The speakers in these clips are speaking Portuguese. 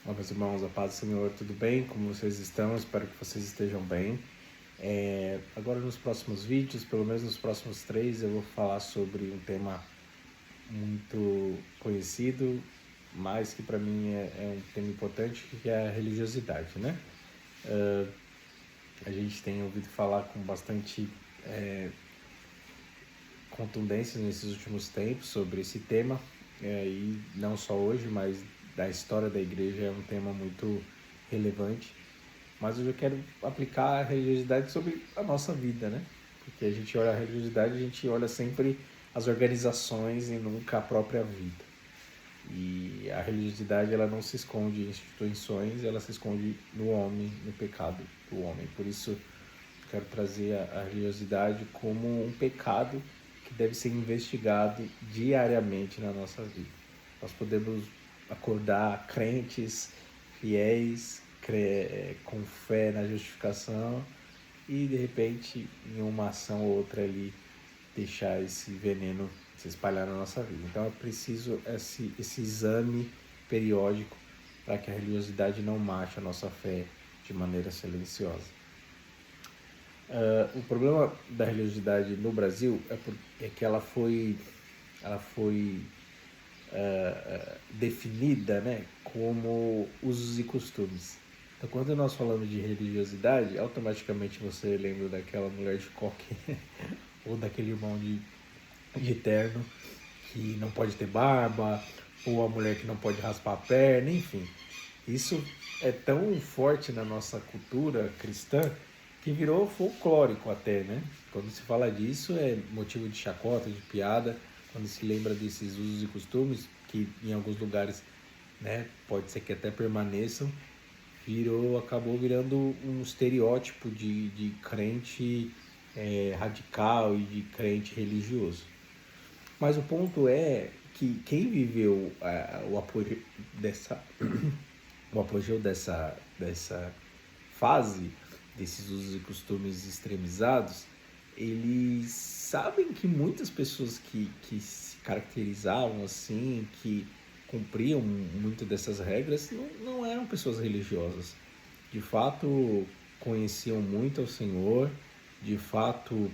Olá, meus irmãos, a paz do Senhor, tudo bem? Como vocês estão? Espero que vocês estejam bem. Agora, nos próximos vídeos, pelo menos nos próximos três, eu vou falar sobre um tema muito conhecido, mas que para mim é um tema importante, que é a religiosidade, né? A gente tem ouvido falar com bastante contundência nesses últimos tempos sobre esse tema, e não só hoje, mas da história da igreja é um tema muito relevante. Mas hoje eu quero aplicar a religiosidade sobre a nossa vida, né? Porque a gente olha a religiosidade, a gente olha sempre as organizações e nunca a própria vida. E a religiosidade, ela não se esconde em instituições, ela se esconde no homem, no pecado do homem. Por isso, eu quero trazer a religiosidade como um pecado que deve ser investigado diariamente na nossa vida. Nós podemos acordar crentes, fiéis, com fé na justificação e de repente em uma ação ou outra ali deixar esse veneno se espalhar na nossa vida. Então é preciso esse exame periódico para que a religiosidade não mate a nossa fé de maneira silenciosa. O problema da religiosidade no Brasil é que ela foi definida, né, como usos e costumes. Então, quando nós falamos de religiosidade, automaticamente você lembra daquela mulher de coque ou daquele irmão de terno que não pode ter barba, ou a mulher que não pode raspar a perna, enfim. Isso é tão forte na nossa cultura cristã que virou folclórico até, né? Quando se fala disso é motivo de chacota, de piada, quando se lembra desses usos e costumes que em alguns lugares, né, pode ser que até permaneçam, acabou virando um estereótipo de crente radical e de crente religioso. Mas o ponto é que quem viveu o apogeu dessa, o apogeu dessa fase, desses usos e costumes extremizados, eles sabem que muitas pessoas que se caracterizavam assim, que cumpriam muito dessas regras, não eram pessoas religiosas. De fato, conheciam muito ao Senhor, de fato,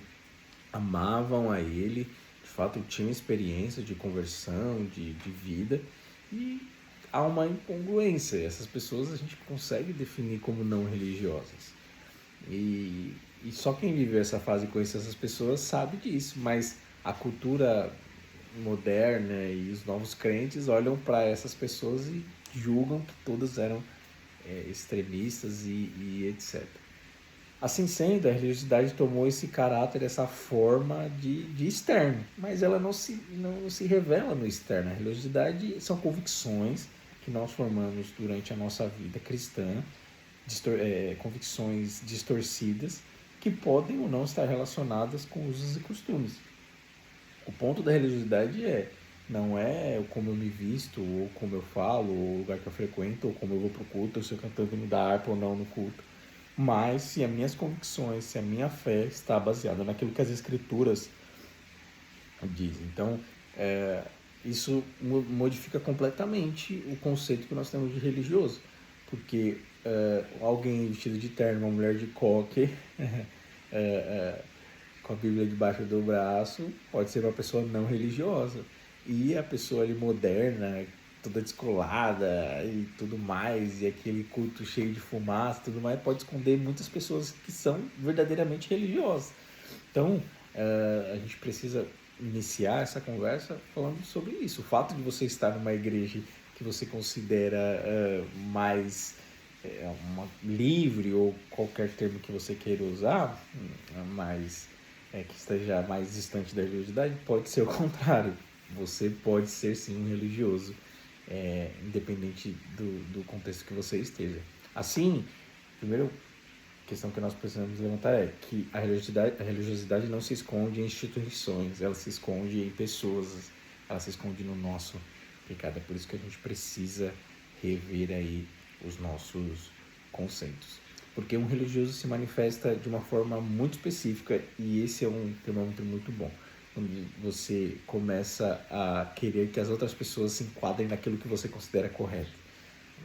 amavam a Ele, de fato, tinham experiência de conversão, de vida, e há uma incongruência. Essas pessoas a gente consegue definir como não religiosas. E só quem viveu essa fase e conhece essas pessoas sabe disso, mas a cultura moderna e os novos crentes olham para essas pessoas e julgam que todas eram extremistas e etc. Assim sendo, a religiosidade tomou esse caráter, essa forma de externo, mas ela não se revela no externo. A religiosidade são convicções que nós formamos durante a nossa vida cristã, convicções distorcidas que podem ou não estar relacionadas com usos e costumes. O ponto da religiosidade não é como eu me visto, ou como eu falo, ou o lugar que eu frequento, ou como eu vou pro culto, ou se eu canto vindo da harpa ou não no culto, mas se as minhas convicções, se a minha fé está baseada naquilo que as escrituras dizem. Então, isso modifica completamente o conceito que nós temos de religioso, porque alguém vestido de terno, uma mulher de coque, com a Bíblia debaixo do braço, pode ser uma pessoa não religiosa. E a pessoa ali moderna, toda descolada e tudo mais, e aquele culto cheio de fumaça e tudo mais, pode esconder muitas pessoas que são verdadeiramente religiosas. Então, a gente precisa iniciar essa conversa falando sobre isso. O fato de você estar numa igreja que você considera mais livre, ou qualquer termo que você queira usar, mais que esteja mais distante da religiosidade, pode ser o contrário. Você pode ser sim um religioso, independente do contexto que você esteja. Assim, a primeira questão que nós precisamos levantar é que a religiosidade não se esconde em instituições, ela se esconde em pessoas, ela se esconde no nosso pecado. É por isso que a gente precisa rever aí os nossos conceitos. Porque um religioso se manifesta de uma forma muito específica, e esse é um termômetro muito bom. Quando você começa a querer que as outras pessoas se enquadrem naquilo que você considera correto.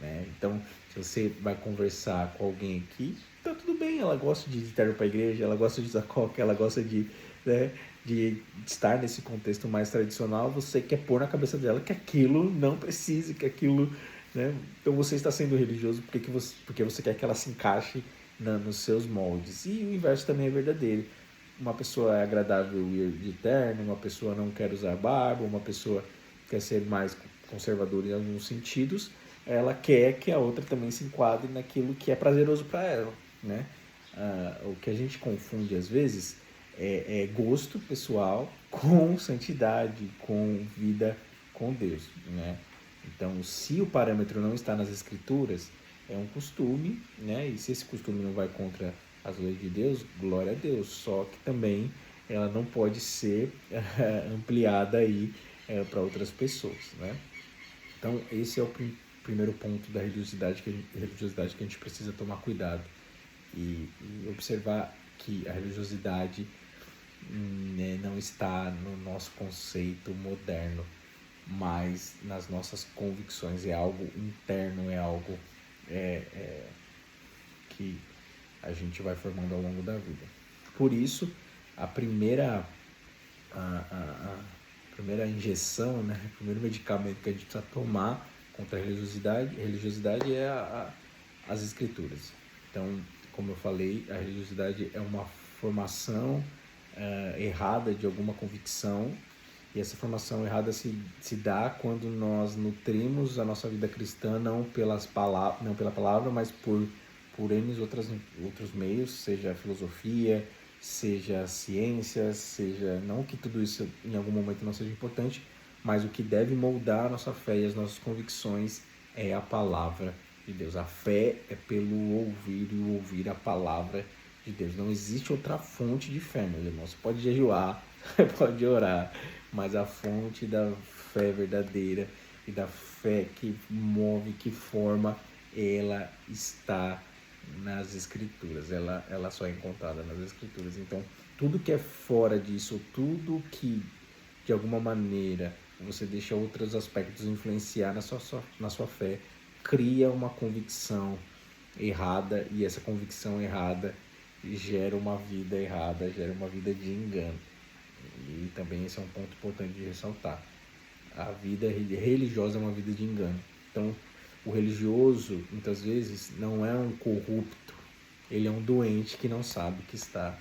né? Então, se você vai conversar com alguém aqui, tá tudo bem, ela gosta de ir para a igreja, ela gosta de usar coque, ela gosta de, né, de estar nesse contexto mais tradicional, você quer pôr na cabeça dela que aquilo não precise, que aquilo, né? Então você está sendo religioso porque você quer que ela se encaixe nos seus moldes. E o inverso também é verdadeiro. Uma pessoa é agradável ir de terno, uma pessoa não quer usar barba, uma pessoa quer ser mais conservadora em alguns sentidos, ela quer que a outra também se enquadre naquilo que é prazeroso para ela, né? O que a gente confunde às vezes é gosto pessoal com santidade, com vida com Deus, né? Então, se o parâmetro não está nas escrituras, é um costume, né? E se esse costume não vai contra as leis de Deus, glória a Deus. Só que também ela não pode ser ampliada aí para outras pessoas, né? Então, esse é o primeiro ponto da religiosidade que a gente precisa tomar cuidado e observar que a religiosidade né, não está no nosso conceito moderno, mas nas nossas convicções. É algo interno, é algo que a gente vai formando ao longo da vida. Por isso, a primeira injeção, né, o primeiro medicamento que a gente precisa tomar contra a religiosidade é as escrituras. Então, como eu falei, a religiosidade é uma formação errada de alguma convicção, e essa formação errada se dá quando nós nutrimos a nossa vida cristã não pela palavra, mas por N outros meios, seja filosofia, seja ciências, seja... Não que tudo isso em algum momento não seja importante, mas o que deve moldar a nossa fé e as nossas convicções é a palavra de Deus. A fé é pelo ouvir e o ouvir a palavra de Deus. Não existe outra fonte de fé, meus irmãos. Você pode jejuar, pode orar, mas a fonte da fé verdadeira e da fé que move, que forma, ela está nas escrituras, ela só é encontrada nas escrituras. Então, tudo que é fora disso, tudo que de alguma maneira você deixa outros aspectos influenciar na sua fé, cria uma convicção errada, e essa convicção errada gera uma vida errada, gera uma vida de engano. E também esse é um ponto importante de ressaltar. A vida religiosa é uma vida de engano. Então, o religioso, muitas vezes, não é um corrupto. Ele é um doente que não sabe que está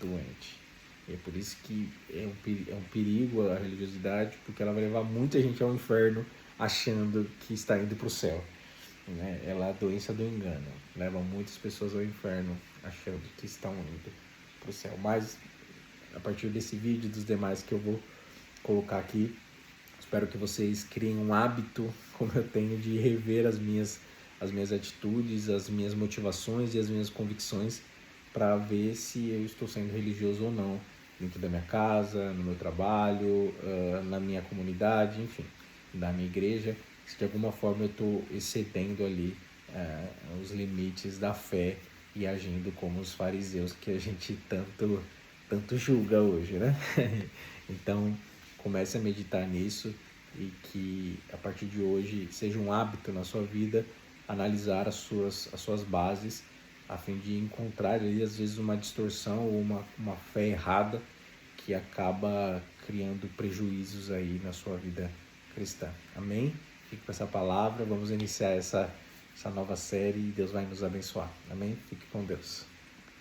doente. E é por isso que é um perigo a religiosidade, porque ela vai levar muita gente ao inferno achando que está indo para o céu. Né? Ela é a doença do engano. Leva muitas pessoas ao inferno achando que estão indo para o céu. Mas, a partir desse vídeo e dos demais que eu vou colocar aqui, espero que vocês criem um hábito, como eu tenho, de rever as minhas atitudes, as minhas motivações e as minhas convicções, para ver se eu estou sendo religioso ou não, dentro da minha casa, no meu trabalho, na minha comunidade, enfim, na minha igreja, se de alguma forma eu estou excedendo ali os limites da fé e agindo como os fariseus que a gente tanto julga hoje, né? Então, comece a meditar nisso e que a partir de hoje seja um hábito na sua vida analisar as suas bases, a fim de encontrar ali às vezes uma distorção ou uma fé errada que acaba criando prejuízos aí na sua vida cristã. Amém? Fique com essa palavra, vamos iniciar essa nova série e Deus vai nos abençoar. Amém? Fique com Deus.